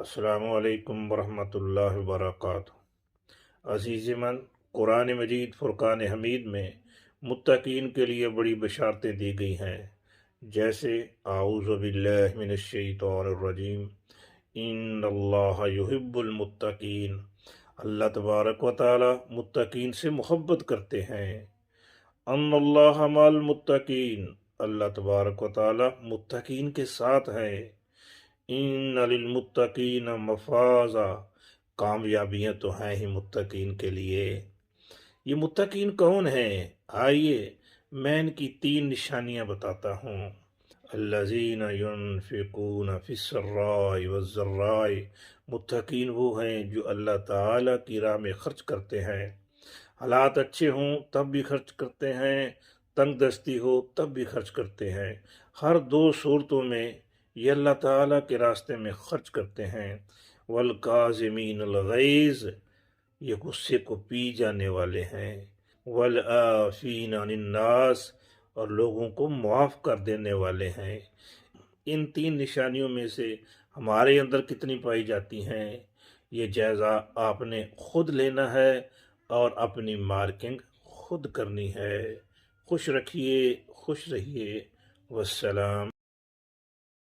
السلام علیکم ورحمۃ اللہ وبرکاتہ۔ عزیز من، قرآن مجید فرقان حمید میں متقین کے لیے بڑی بشارتیں دی گئی ہیں، جیسے اعوذ باللہ من الشیطان الرجیم، ان اللہ یحب المتقین۔ اللہ تبارک و تعالی متقین سے محبت کرتے ہیں۔ ان اللہ مع المتقین، اللہ تبارک و تعالی متقین کے ساتھ ہے۔ ان للمتقین مفازا، کامیابیاں تو ہیں ہی متقین کے لیے۔ یہ متقین کون ہیں؟ آئیے میں ان کی 3 نشانیاں بتاتا ہوں۔ الذین ینفقون فی السراء والضراء، متقین وہ ہیں جو اللہ تعالیٰ کی راہ میں خرچ کرتے ہیں۔ حالات اچھے ہوں تب بھی خرچ کرتے ہیں، تنگ دستی ہو تب بھی خرچ کرتے ہیں۔ ہر 2 صورتوں میں یہ اللہ تعالیٰ کے راستے میں خرچ کرتے ہیں۔ والکاظمین الغیظ، یہ غصے کو پی جانے والے ہیں۔ والعافین عن الناس، اور لوگوں کو معاف کر دینے والے ہیں۔ ان 3 نشانیوں میں سے ہمارے اندر کتنی پائی جاتی ہیں، یہ جائزہ آپ نے خود لینا ہے اور اپنی مارکنگ خود کرنی ہے۔ خوش رکھیے، خوش رہیے، والسلام۔